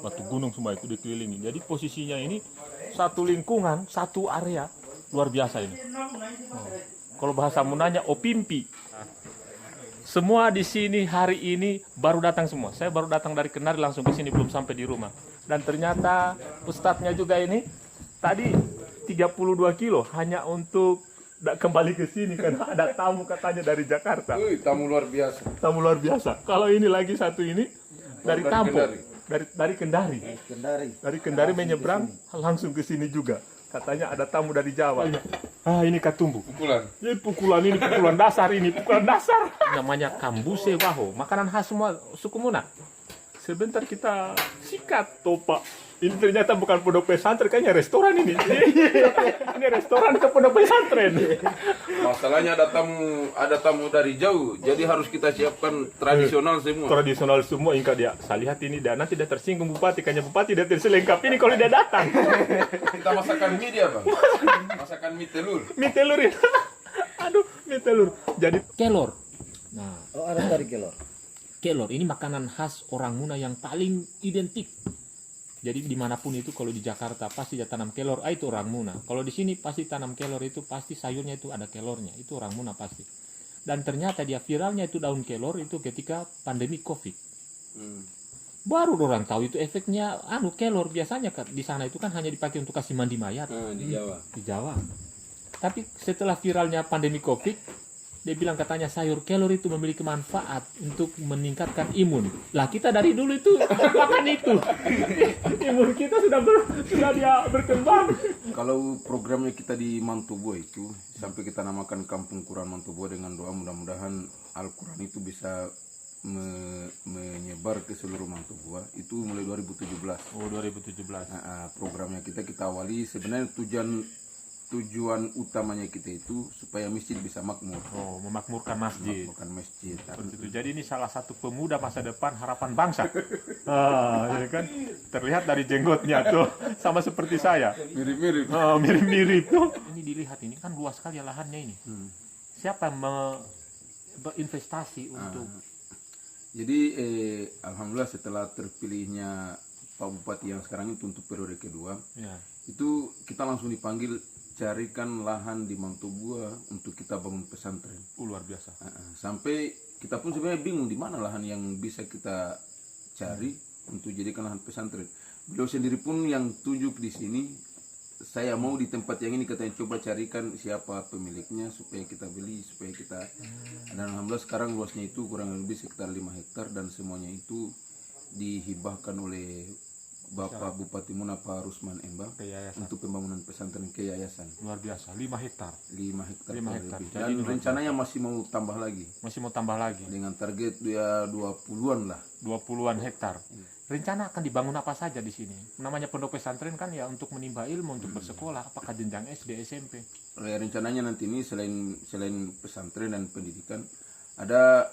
batu gunung semua itu dikelilingi. Jadi posisinya ini satu lingkungan, satu area luar biasa ini. Kalau bahasa Mundanya opimpi. Semua di sini hari ini baru datang semua. Saya baru datang dari Kendari langsung ke sini, belum sampai di rumah. Dan ternyata ustadznya juga ini tadi 32 kilo hanya untuk kembali ke sini karena ada tamu katanya dari Jakarta. Tamu luar biasa. Tamu luar biasa. Kalau ini lagi satu ini dari kampung, dari Kendari. Dari Kendari menyeberang langsung ke sini juga. Katanya ada tamu dari Jawa. Ini katumbu. Pukulan. Ini pukulan dasar ini, pukulan dasar. Namanya kambuse waho, makanan khas semua suku Muna. Sebentar kita sikat topa. Ini ternyata bukan pondok pesantren, kayaknya restoran ini. Ini restoran ke pondok pesantren. Masalahnya ada tamu dari jauh, jadi harus kita siapkan tradisional semua. Tradisional semua, ingka dia. Saya lihat ini dan nanti dia tersinggung bupati, kayaknya bupati dia terselengkap ini kalau dia datang. Kita masakan mie dia, Bang. Masakan mie telur. Mie telur ini. Aduh, mie telur. Jadi kelor. Nah, ada dari kelor. Kelor ini makanan khas orang Muna yang paling identik. Jadi dimanapun itu, kalau di Jakarta pasti dia tanam kelor, itu orang Muna. Kalau di sini pasti tanam kelor itu pasti sayurnya itu ada kelornya, itu orang Muna pasti. Dan ternyata dia viralnya itu daun kelor itu ketika pandemi COVID. Baru orang tahu itu efeknya kelor. Biasanya di sana itu kan hanya dipakai untuk kasih mandi mayat. Di Jawa. Di Jawa. Tapi setelah viralnya pandemi COVID, dia bilang katanya sayur kelor itu memiliki manfaat untuk meningkatkan imun. Lah kita dari dulu itu makan itu. Imun kita sudah dia berkembang. Kalau programnya kita di Mantobua itu, sampai kita namakan Kampung Quran Mantobua dengan doa mudah-mudahan Al-Quran itu bisa menyebar ke seluruh Mantobua. Itu mulai 2017. Oh, 2017. Programnya kita awali sebenarnya tujuan utamanya kita itu supaya masjid bisa makmur. Oh, memakmurkan masjid. Memakmurkan masjid. Jadi ini salah satu pemuda masa depan harapan bangsa. Ya kan? Terlihat dari jenggotnya tuh sama seperti saya. Mirip-mirip. Mirip-mirip tuh. Ini dilihat ini kan luas sekali lahannya ini. Siapa yang berinvestasi untuk? Jadi alhamdulillah setelah terpilihnya Pak Bupati yang sekarang itu untuk periode kedua, itu kita langsung dipanggil carikan lahan di Mantobua untuk kita bangun pesantren. Luar biasa. Sampai kita pun sebenarnya bingung di mana lahan yang bisa kita cari untuk jadikan lahan pesantren. Beliau sendiri pun yang tunjuk di sini, saya mau di tempat yang ini, katanya coba carikan siapa pemiliknya supaya kita beli, supaya kita. Dan alhamdulillah sekarang luasnya itu kurang lebih sekitar 5 hektar dan semuanya itu dihibahkan oleh Bapak Bupati Muna Pak Rusman Embang untuk pembangunan pesantren ke yayasan. Luar biasa, 5 hektar. 5 hektar. 5 hektar. Dan rencananya masih mau tambah lagi. Masih mau tambah lagi. Dengan target dia 20-an lah. 20-an hektar. Rencana akan dibangun apa saja di sini? Namanya pondok pesantren kan ya untuk menimba ilmu, untuk bersekolah, apakah jenjang SD, SMP? Rencananya nanti ini selain pesantren dan pendidikan, ada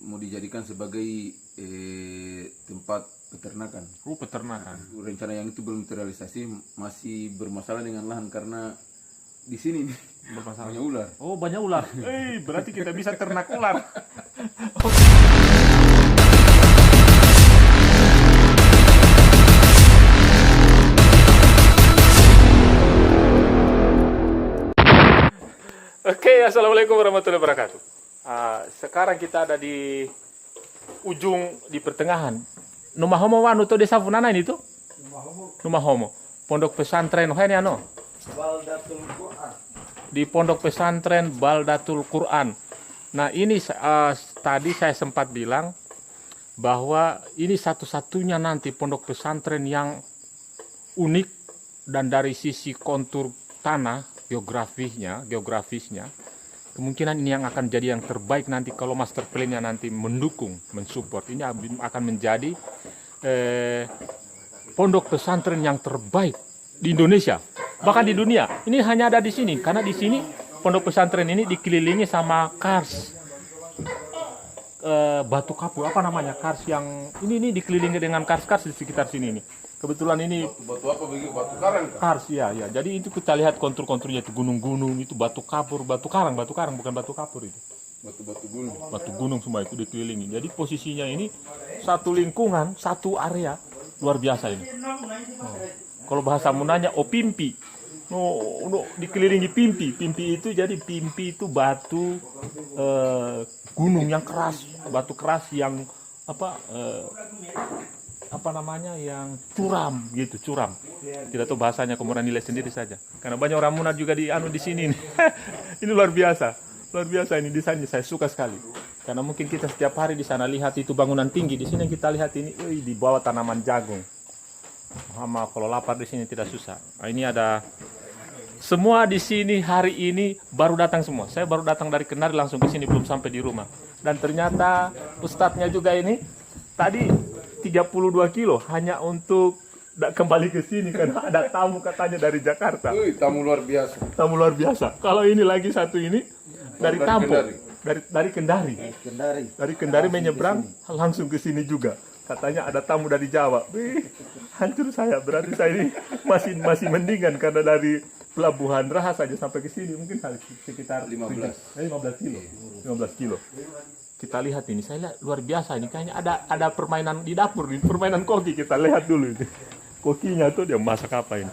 mau dijadikan sebagai tempat peternakan. Peternakan. Rencana yang itu belum terrealisasi, masih bermasalah dengan lahan karena di sini nih banyak ular. Oh, banyak ular. Berarti kita bisa ternak ular. Oke, assalamualaikum warahmatullahi wabarakatuh. Sekarang kita ada di pertengahan. Numahomo wanu to desa funana ini tuh? Numahomo. Pondok pesantren ini Baldatul Quran. Di pondok pesantren Baldatul Quran. Nah, ini tadi saya sempat bilang bahwa ini satu-satunya nanti pondok pesantren yang unik dan dari sisi kontur tanah geografisnya kemungkinan ini yang akan jadi yang terbaik nanti kalau master plan-nya nanti mendukung, mensupport. Ini akan menjadi pondok pesantren yang terbaik di Indonesia, bahkan di dunia. Ini hanya ada di sini, karena di sini pondok pesantren ini dikelilingi sama kars batu kapur, apa namanya, kars yang ini dikelilingi dengan kars-kars di sekitar sini ini. Kebetulan ini batu apa begitu? Batu karang kan? Kars, ya. Jadi itu kita lihat kontur-konturnya itu gunung-gunung, itu batu kapur, batu karang bukan batu kapur itu. Batu-batu gunung. Batu gunung semua itu dikelilingi. Jadi posisinya ini satu lingkungan, satu area luar biasa ini. Kalau bahasa Munanya opimpi. Dikelilingi pimpi. Pimpi itu jadi pimpi itu batu gunung yang keras, batu keras yang yang curam gitu, curam. Tidak tahu bahasanya, kemudian nilai sendiri saja. Karena banyak orang Muna juga di sini nih. Ini luar biasa. Luar biasa ini desainnya, saya suka sekali. Karena mungkin kita setiap hari di sana lihat itu bangunan tinggi, di sini kita lihat ini di bawah tanaman jagung. Kalau lapar di sini tidak susah. Nah, ini ada semua di sini hari ini baru datang semua. Saya baru datang dari Kendari langsung ke sini, belum sampai di rumah. Dan ternyata ustadznya juga ini tadi 32 kilo hanya untuk kembali ke sini karena ada tamu katanya dari Jakarta. Tamu luar biasa. Tamu luar biasa. Kalau ini lagi satu ini dari Tampung. Dari Kendari. Dari Kendari menyeberang langsung ke sini juga. Katanya ada tamu dari Jawa. Hancur saya. Berarti saya ini masih mendingan karena dari Pelabuhan Raha saja sampai ke sini mungkin sekitar 15 kilo. 15 kilo. Kita lihat ini, saya lihat luar biasa ini. Kayaknya ada permainan di dapur, permainan koki. Kita lihat dulu ini. Kokinya tuh dia masak apa ini?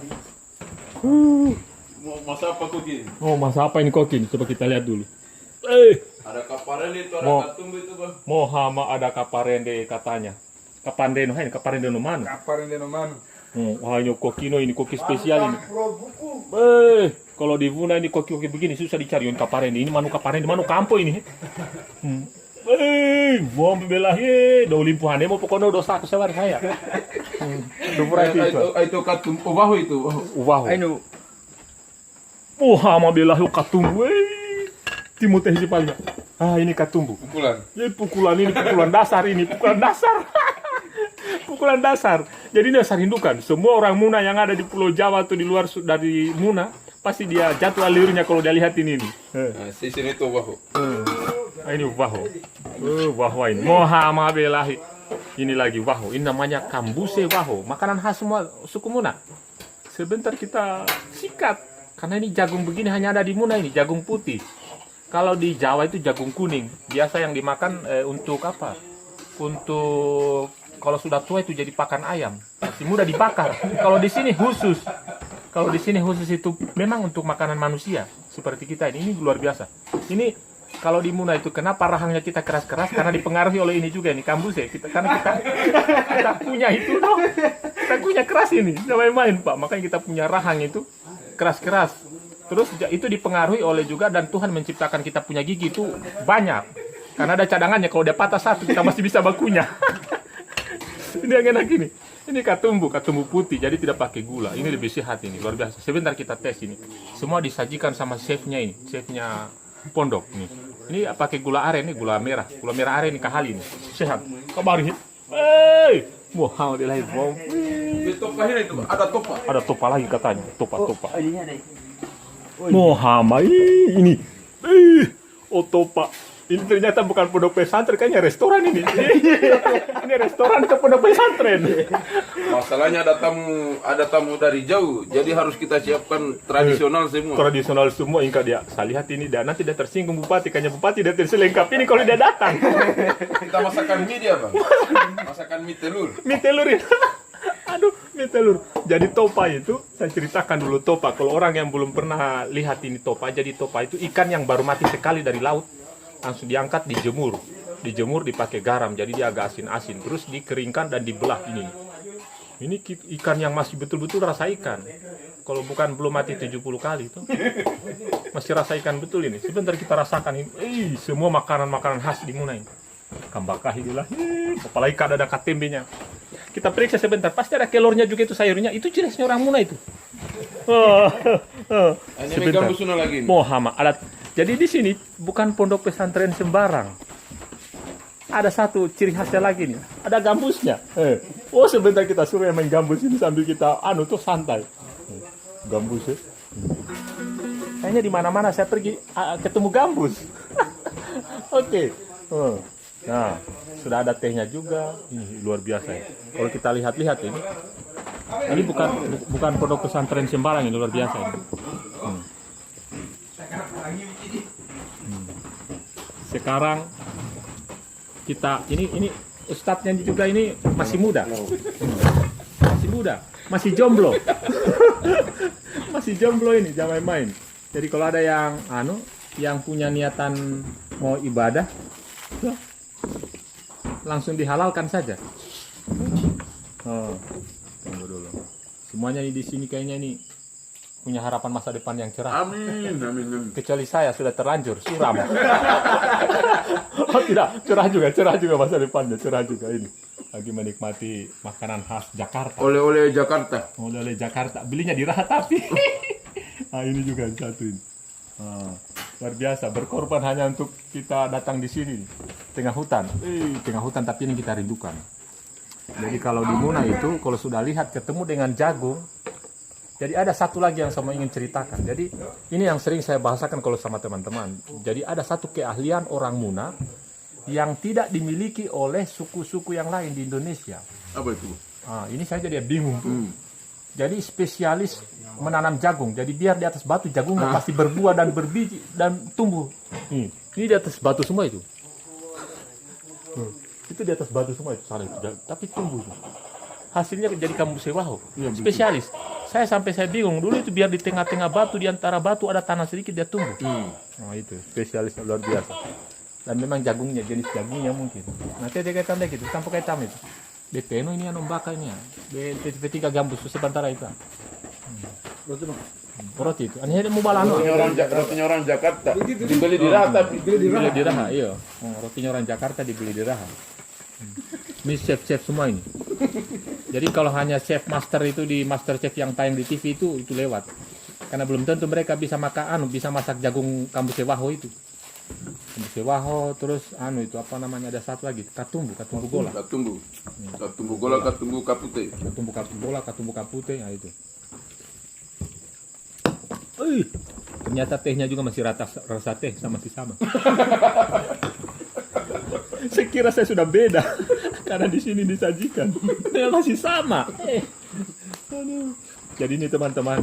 Mau masak apa koki? Masak apa ini koki? Coba kita lihat dulu. Ada kaparende itu, ada katumbu itu, Bang. Mohama ada kaparende katanya. Kaparende no mana? Kaparende no mana? Wah, ini koki spesial ini. Kalau di Vuna ini koki begini susah dicari ini kaparende. Ini manu kaparende, manu kampo ini. Bom belahi, do limpuhan mau pokoknya do saku sewar saya. Itu katumbu ubaho itu. Ubaho. Mohama belahi katumbu. Timur teh paling. Ini katumbu. Pukulan. Pukulan ini pukulan dasar ini, pukulan dasar. Pukulan dasar. Jadi dia rindukan. Semua orang Muna yang ada di Pulau Jawa atau di luar dari Muna pasti dia jatuh alirnya kalau dia lihat ini. Sini itu waho. Ini waho. Waho ini. Mohama belahi. Ini lagi waho. Ini namanya kambuse waho. Makanan khas semua suku Muna. Sebentar kita sikat. Karena ini jagung begini hanya ada di Muna ini, jagung putih. Kalau di Jawa itu jagung kuning. Biasa yang dimakan untuk apa? Untuk kalau sudah tua itu jadi pakan ayam. Masih muda dibakar. Kalau di sini khusus. Kalau di sini khusus itu memang untuk makanan manusia. Seperti kita ini luar biasa. Ini kalau di Muna itu kenapa rahangnya kita keras-keras? Karena dipengaruhi oleh ini juga nih kambuse. Karena kita punya itu toh. Kita punya keras ini. Jangan main Pak. Makanya kita punya rahang itu keras-keras. Terus itu dipengaruhi oleh juga dan Tuhan menciptakan kita punya gigi itu banyak. Karena ada cadangannya, kalau dia patah satu kita masih bisa bakunya. Ini yang enak ini. Ini katumbu putih, jadi tidak pakai gula. Ini lebih sehat ini, luar biasa. Sebentar kita tes ini. Semua disajikan sama chefnya ini, chefnya pondok nih. Ini pakai gula aren, ini gula merah aren ini kahali ini. Sehat. Kabar ini. Wah, dia lahir bom. Di topa ini itu ada topa. Ada topa lagi katanya, topa. Mohama ini. Topa. Ini ternyata bukan pondok pesantren, kayaknya restoran ini. Ini restoran ke pondok pesantren. Masalahnya ada tamu dari jauh, jadi harus kita siapkan tradisional semua. Tradisional semua, ingka dia. Saya lihat ini dan nanti dia tersinggung bupati, kayaknya bupati dia terselengkap ini kalau dia datang. Kita masakan mie dia, Bang. Masakan mie telur. Mie telur ini. Aduh, mie telur. Jadi topa itu, saya ceritakan dulu topa. Kalau orang yang belum pernah lihat ini topa, jadi topa itu ikan yang baru mati sekali dari laut. Langsung diangkat, dijemur dipakai garam, jadi dia agak asin-asin. Terus dikeringkan dan dibelah ini. Ini ikan yang masih betul-betul rasa ikan. Kalau bukan belum mati 70 kali itu. Masih rasa ikan betul ini. Sebentar kita rasakan ini. Semua makanan-makanan khas di Muna ini. Kambakah inilah. Apalagi ada katembenya. Kita periksa sebentar. Pasti ada kelornya juga itu sayurnya. Itu jelasnya orang Muna itu. Sebentar. Lagi Mohama alat. Jadi di sini bukan pondok pesantren sembarang. Ada satu ciri khasnya lagi nih. Ada gambusnya. Sebentar kita suruh yang main gambus ini sambil kita tuh santai. Gambus ya. Kayaknya di mana-mana saya pergi ketemu gambus. Oke. Nah, sudah ada tehnya juga. Ini luar biasa ya. Kalau kita lihat-lihat ini bukan pondok pesantren sembarang, ini luar biasa ini. Sekarang kita ini ustadznya juga ini masih muda. kuda, masih jomblo. Masih jomblo ini, jangan main-main. Jadi kalau ada yang punya niatan mau ibadah, tuh, langsung dihalalkan saja. Oh, tunggu dulu. Semuanya di sini kayaknya ini punya harapan masa depan yang cerah. Amin, amin, amin. Kecuali saya sudah terlanjur suram. Oh tidak, cerah juga masa depannya, cerah juga ini. Lagi menikmati makanan khas Jakarta. Oleh-oleh Jakarta. Oleh Jakarta, belinya di Raha tapi. Nah ini juga satu ini. Luar biasa, berkorban hanya untuk kita datang di sini, tengah hutan. Tengah hutan tapi ini kita rindukan. Jadi kalau di Muna itu, kalau sudah lihat ketemu dengan jagung, jadi ada satu lagi yang saya ingin ceritakan. Jadi ini yang sering saya bahasakan kalau sama teman-teman. Jadi ada satu keahlian orang Muna yang tidak dimiliki oleh suku-suku yang lain di Indonesia. Apa itu? Ini saya jadi bingung tuh. Jadi spesialis menanam jagung. Jadi biar di atas batu jagungnya pasti berbuah dan berbiji dan tumbuh. Ini di atas batu semua itu. Itu di atas batu semua itu sana itu. Tapi tumbuh. Hasilnya jadi kambu sewaho. Spesialis. Saya bingung dulu itu biar di tengah-tengah batu, di antara batu ada tanah sedikit dia tumbuh. Oh itu spesialis luar biasa. Dan memang jagungnya, jenis jagungnya mungkin. Nanti dia kayak tanda gitu, campur kayak tam itu. Beteno ini yang ombaka ini ya. B3 gambus sebentar itu. Roti itu. Aneh mau balano. Rotinya orang Jakarta. Dibeli di Raha tapi. Dibeli di Raha, iya. Rotinya orang Jakarta dibeli di Raha. Ini chef-chef semua ini. Jadi kalau hanya chef master itu di MasterChef yang tayang di TV itu lewat. Karena belum tentu mereka bisa bisa masak jagung kambu sewaho itu. Kambu sewaho terus itu apa namanya, ada satu lagi, katumbu gola. Katumbu gola, katumbu kapute. Katumbu kapute, itu. Ternyata tehnya juga masih rasa teh masih sama. Saya kira saya sudah beda karena di sini disajikan masih sama. Jadi ini teman-teman,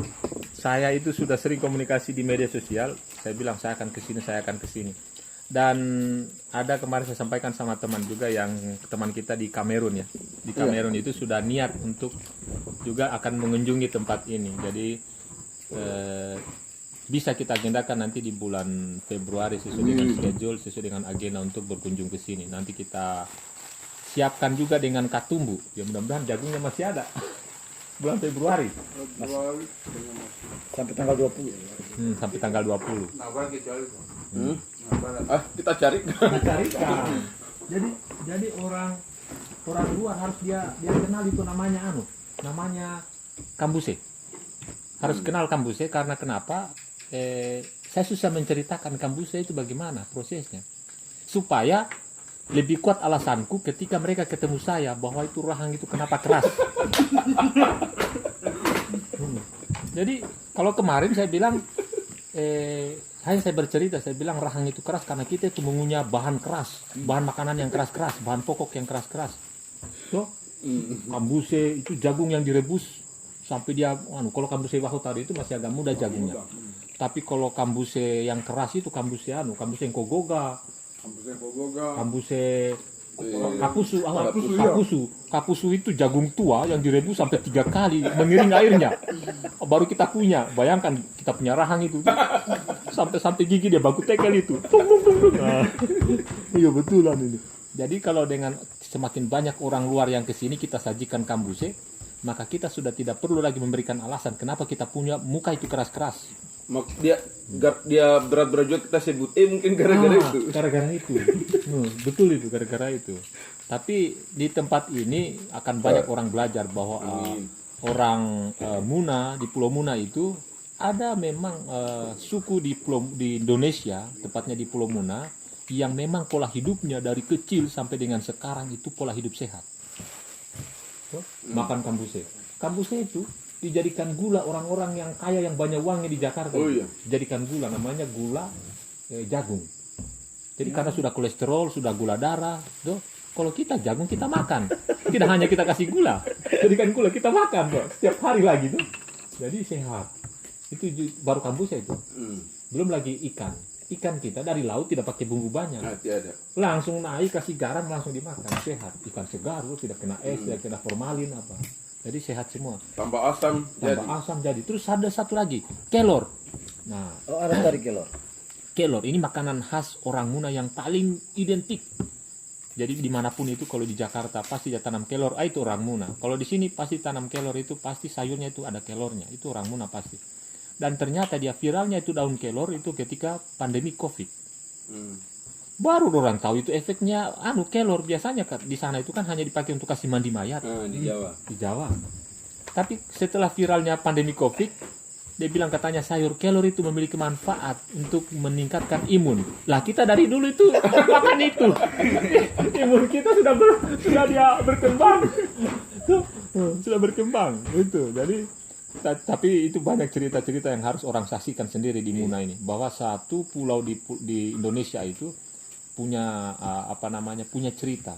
saya itu sudah sering komunikasi di media sosial. Saya bilang saya akan ke sini. Dan ada kemarin saya sampaikan sama teman juga yang teman kita di Kamerun ya. Di Kamerun itu sudah niat untuk juga akan mengunjungi tempat ini. Jadi bisa kita agendakan nanti di bulan Februari sesuai dengan schedule, sesuai dengan agenda untuk berkunjung ke sini. Nanti kita siapkan juga dengan katumbu. Ya mudah-mudahan jagungnya masih ada. Bulan Februari. Sampai tanggal 20. Sampai tanggal 20. Kita cari. Carikan. Jadi orang luar harus dia kenal itu namanya kambuse. Harus kenal kambuse karena kenapa? Saya susah menceritakan kambuse itu bagaimana prosesnya supaya lebih kuat alasanku ketika mereka ketemu saya bahwa itu rahang itu kenapa keras. Jadi kalau kemarin saya bilang hanya saya bercerita, saya bilang rahang itu keras karena kita itu mengunyah bahan keras, bahan makanan yang keras-keras, bahan pokok yang keras-keras. Kambuse itu jagung yang direbus sampai dia kalau kambuse waho tadi itu masih agak muda jagungnya. Tapi kalau kambuse yang keras itu kambuse yang kogoga, kambuse kapusu itu jagung tua yang direbus sampai 3 kali mengiring airnya baru kita punya. Bayangkan kita punya rahang itu sampai gigi dia baku tekel itu. Iya betulan ini. Jadi kalau dengan semakin banyak orang luar yang kesini kita sajikan kambuse, maka kita sudah tidak perlu lagi memberikan alasan kenapa kita punya muka itu keras-keras. Dia berat-berat juga kita sebut mungkin gara-gara itu. Gara-gara itu. Betul itu, gara-gara itu. Tapi di tempat ini akan banyak orang belajar bahwa orang Muna di Pulau Muna itu ada memang suku di Indonesia, tepatnya di Pulau Muna, yang memang pola hidupnya dari kecil sampai dengan sekarang itu pola hidup sehat. Makan kambuse. Kambuse itu dijadikan gula orang-orang yang kaya yang banyak uangnya di Jakarta. Dijadikan gula, namanya gula jagung. Jadi karena sudah kolesterol, sudah gula darah, kalau kita jagung kita makan. Tidak hanya kita kasih gula, jadikan gula kita makan setiap hari lagi tuh. Jadi sehat. Itu baru kambusnya itu. Belum lagi ikan. Ikan kita dari laut tidak pakai bumbu banyak. Langsung naik kasih garam langsung dimakan, sehat. Ikan segar, tidak kena es, tidak kena formalin apa. Jadi sehat semua. Tambah asam jadi. Tambah asam jadi. Terus ada satu lagi, kelor. Nah, Oh, ada dari kelor. kelor ini makanan khas orang Muna yang paling identik. Jadi dimanapun itu, kalau di Jakarta pasti dia tanam kelor, itu orang Muna. Kalau di sini pasti tanam kelor, itu pasti sayurnya itu ada kelornya, itu orang Muna pasti. Dan ternyata dia viralnya itu daun kelor itu ketika pandemi COVID. Baru orang tahu itu efeknya kelor. Biasanya di sana itu kan hanya dipakai untuk kasih mandi mayat. Di Jawa. Di Jawa. Tapi setelah viralnya pandemi COVID, dia bilang katanya sayur kelor itu memiliki manfaat untuk meningkatkan imun. Lah kita dari dulu itu makan itu. Imun kita sudah berkembang. Sudah berkembang itu. Jadi tapi itu banyak cerita-cerita yang harus orang saksikan sendiri di Muna ini, bahwa satu pulau di Indonesia itu punya punya cerita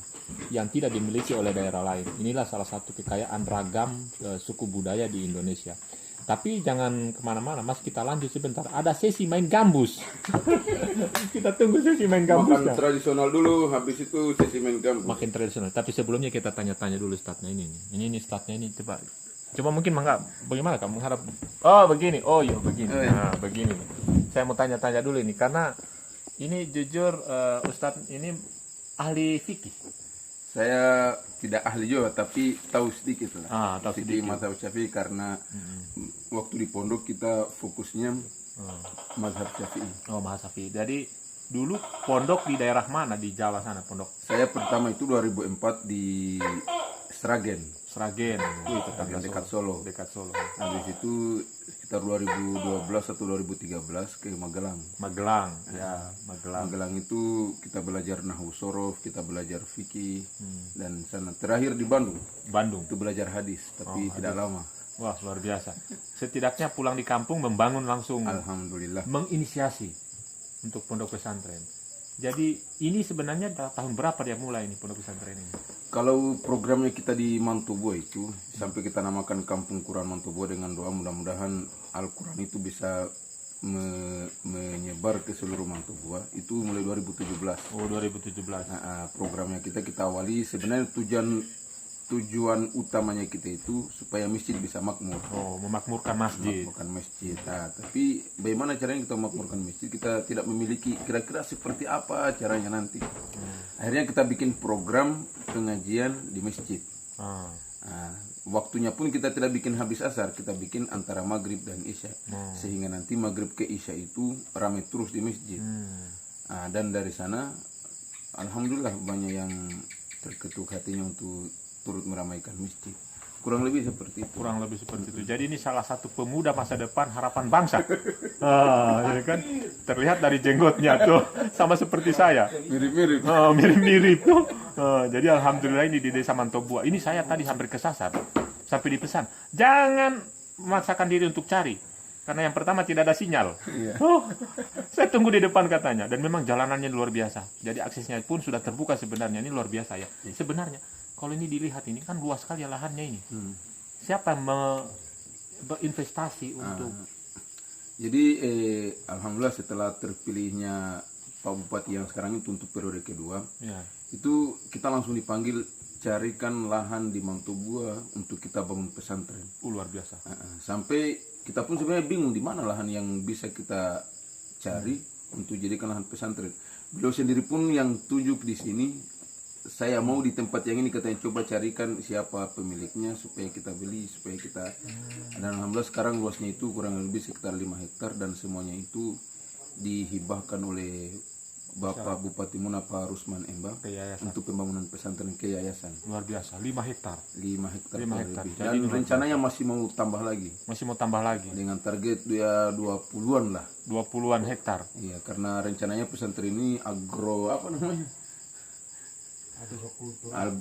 yang tidak dimiliki oleh daerah lain. Inilah salah satu kekayaan ragam suku budaya di Indonesia. Tapi jangan kemana-mana, Mas, kita lanjut sebentar. Ada sesi main gambus. Kita tunggu sesi main gambus. Makan tradisional dulu, habis itu sesi main gambus. Makin tradisional. Tapi sebelumnya kita tanya-tanya dulu statnya ini. Ini statnya ini, coba mungkin bagaimana kamu mengharap? Oh begini, begini. Nah begini. Saya mau tanya-tanya dulu ini, karena ini jujur Ustadz ini ahli fikih. Saya tidak ahli juga, tapi tahu sedikit lah. Tahu Fikih sedikit. mazhab Syafi'i, karena waktu di pondok kita fokusnya mazhab Syafi'i. Oh, mazhab Syafi'i. Jadi dulu pondok di daerah mana di Jawa sana pondok? Saya pertama itu 2004 di Sragen, Sragen. yang dekat Solo. Dekat Solo. Habis itu sekitar 2012 atau 2013 ke Magelang. Magelang, ya Magelang. Magelang itu kita belajar nahwu sorof, kita belajar fikih, dan sana terakhir di Bandung Bandung. itu belajar hadis, tapi tidak lama. Wah, luar biasa. Setidaknya pulang di kampung membangun langsung, Alhamdulillah. menginisiasi untuk pondok pesantren. Jadi ini sebenarnya tahun berapa dia mulai ini pondok pesantren ini? Kalau programnya kita di Mantobo itu sampai kita namakan Kampung Quran Mantobo, dengan doa mudah-mudahan Al-Quran itu bisa menyebar ke seluruh Mantobo, itu mulai 2017. Oh, 2017. Nah, programnya kita awali sebenarnya tujuan utamanya kita itu supaya masjid bisa makmur. Oh, memakmurkan masjid. Memakmurkan masjid. Nah, tapi bagaimana caranya kita memakmurkan masjid? Kita tidak memiliki kira-kira seperti apa caranya nanti. Akhirnya kita bikin program pengajian di masjid. Nah, waktunya pun kita tidak bikin habis asar, kita bikin antara maghrib dan isya, sehingga nanti maghrib ke isya itu ramai terus di masjid. Nah, dan dari sana alhamdulillah banyak yang terketuk hatinya untuk turut meramaikan masjid. Kurang lebih seperti itu. Kurang lebih seperti itu. Jadi ini salah satu pemuda masa depan harapan bangsa. Ya kan? Terlihat dari jenggotnya tuh sama seperti saya. Mirip-mirip. Mirip-mirip tuh. Jadi alhamdulillah ini di Desa Mantobua. Ini saya tadi hampir kesasar. Sampai dipesan, jangan memaksakan diri untuk cari. Karena yang pertama tidak ada sinyal. Saya tunggu di depan katanya. Dan memang jalanannya luar biasa. Jadi aksesnya pun sudah terbuka sebenarnya. Ini luar biasa ya. Sebenarnya kalau ini dilihat, ini kan luas sekali ya lahannya ini. Siapa yang berinvestasi untuk? Jadi alhamdulillah setelah terpilihnya Pak Bupati yang sekarang itu untuk periode kedua, itu kita langsung dipanggil carikan lahan di Mantobua untuk kita bangun pesantren. Luar biasa. Sampai kita pun sebenarnya bingung di mana lahan yang bisa kita cari untuk jadikan lahan pesantren. Beliau sendiri pun yang tunjuk di sini, saya mau di tempat yang ini, katanya coba carikan siapa pemiliknya supaya kita beli, supaya kita. Dan alhamdulillah sekarang luasnya itu kurang lebih sekitar 5 hektar dan semuanya itu dihibahkan oleh Bapak Bupati Muna Pak Rusman Emba untuk pembangunan pesantren ke yayasan. Luar biasa, 5 hektar. 5 hektar. 5 hektar. Dan rencananya masih mau tambah lagi. Masih mau tambah lagi. Dengan target dia 20-an lah. 20-an hektar. Iya, karena rencananya pesantren ini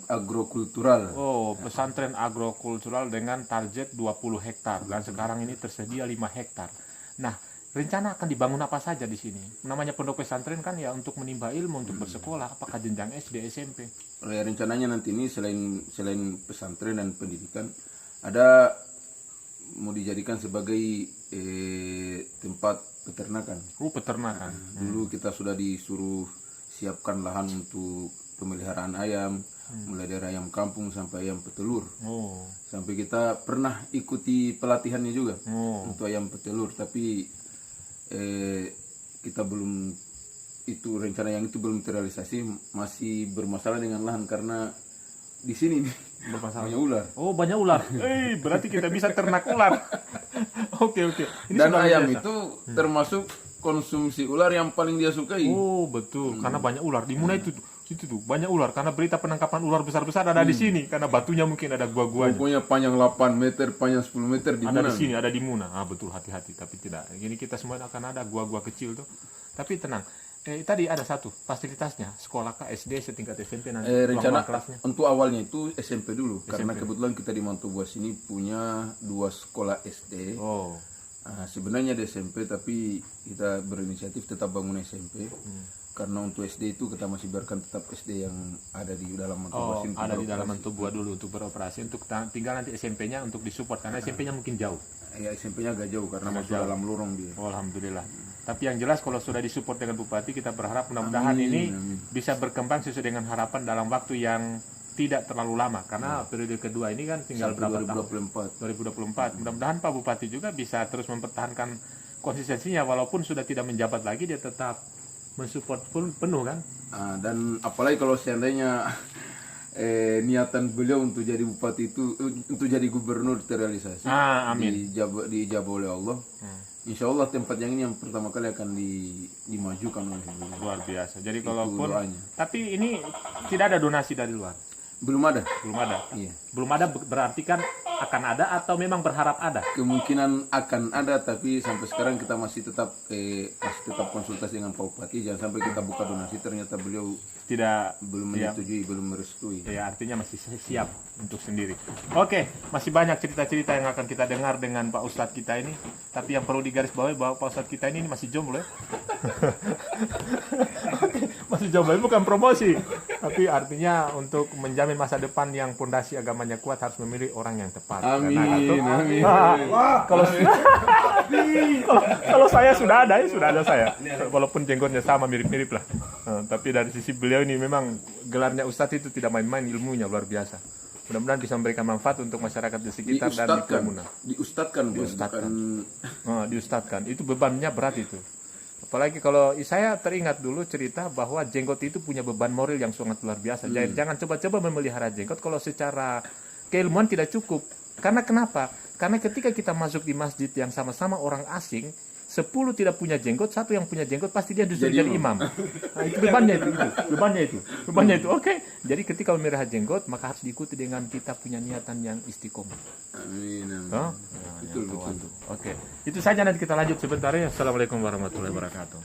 agrokultural. Oh, pesantren agrokultural dengan target 20 hektar dan sekarang ini tersedia 5 hektar. Nah, rencana akan dibangun apa saja di sini? Namanya pondok pesantren kan ya untuk menimba ilmu, untuk bersekolah, apakah jenjang SD, SMP? Rencananya nanti ini selain pesantren dan pendidikan, ada mau dijadikan sebagai tempat peternakan. Peternakan. Dulu kita sudah disuruh siapkan lahan untuk pemeliharaan ayam, mulai dari ayam kampung sampai ayam petelur. Oh. Sampai kita pernah ikuti pelatihannya juga untuk ayam petelur, tapi kita belum, itu rencana yang itu belum terrealisasi, masih bermasalah dengan lahan karena di sini nih Bermasalah. banyak ular. Oh, banyak ular. Berarti kita bisa ternak ular. Oke. Ini Dan sudah ayam biasa. itu termasuk konsumsi ular yang paling dia sukai. Oh, betul. Karena banyak ular di Muna itu tuh banyak ular karena berita penangkapan ular besar-besar ada di sini karena batunya mungkin ada gua-guanya. Pokoknya panjang 8 meter, panjang 10 meter di Ada mana? di sini, ada di Muna. Betul, hati-hati. Tapi tidak. Ini kita semua akan ada gua-gua kecil tuh. Tapi tenang. Tadi ada satu fasilitasnya sekolah SD setingkat SMP nanti Rencana ruang kelasnya. untuk awalnya itu SMP dulu, karena SMP. kebetulan kita di Mantobuas sini punya 2 sekolah SD. Oh, Sebenarnya di SMP, tapi kita berinisiatif tetap bangun SMP. Karena untuk SD itu kita masih biarkan tetap SD yang ada di dalam Mantobuas ini. ada di dalam Mantobuas dulu untuk beroperasi. Untuk tinggal nanti SMP-nya untuk disupport karena SMP-nya mungkin jauh. Ya SMP-nya agak jauh karena masuk dalam lorong dia. Oh, alhamdulillah. Tapi yang jelas kalau sudah disupport dengan Bupati, kita berharap mudah-mudahan ini bisa berkembang sesuai dengan harapan dalam waktu yang tidak terlalu lama. Karena periode kedua ini kan tinggal berapa tahun? 2024. Mudah-mudahan Pak Bupati juga bisa terus mempertahankan konsistensinya walaupun sudah tidak menjabat lagi, dia tetap mensupport penuh kan. Dan apalagi kalau seandainya niatan beliau untuk jadi bupati itu, untuk jadi gubernur terrealisasi, Amin. dijabah oleh Allah. Insya Allah tempat yang ini yang pertama kali akan dimajukan oleh beliau. Luar biasa. Jadi kalaupun doanya. tapi ini tidak ada donasi dari luar. Belum ada. Belum ada. Iya. Belum ada berarti kan akan ada atau memang berharap ada? Kemungkinan akan ada, tapi sampai sekarang kita masih tetap konsultasi dengan Pak Bupati. Jangan sampai kita buka donasi ternyata beliau Tidak. belum menyetujui, belum merestui. Ya, artinya masih siap untuk sendiri. Oke, masih banyak cerita-cerita yang akan kita dengar dengan Pak Ustadz kita ini. Tapi yang perlu digarisbawahi bahwa Pak Ustadz kita ini masih jomblo ya. Oke, masih jomblo, bukan promosi. Tapi artinya untuk menjamin masa depan yang pondasi agamanya kuat harus memilih orang yang tepat. Amin, Karena itu- amin. kalau saya sudah ada saya. Walaupun jenggotnya sama mirip-mirip lah. Tapi dari sisi beliau ini memang gelarnya Ustadz itu tidak main-main, ilmunya luar biasa. Mudah-mudahan bisa memberikan manfaat untuk masyarakat di sekitar dan di Muna. Diustadkan. Diustadkan. Itu bebannya berat itu. Apalagi kalau saya teringat dulu cerita bahwa jenggot itu punya beban moral yang sangat luar biasa. Jadi jangan coba-coba memelihara jenggot kalau secara keilmuan tidak cukup. Karena kenapa? Karena ketika kita masuk di masjid yang sama-sama orang asing, 10 tidak punya jenggot, 1 yang punya jenggot pasti dia disuruh jadi imam. Nah, itu bebannya itu. Oke. Jadi ketika memelihara jenggot maka harus diikuti dengan kita punya niatan yang istiqomah. Amin. Oh? Betul. Oke. Itu saja, nanti kita lanjut sebentar ya. Assalamualaikum warahmatullahi wabarakatuh.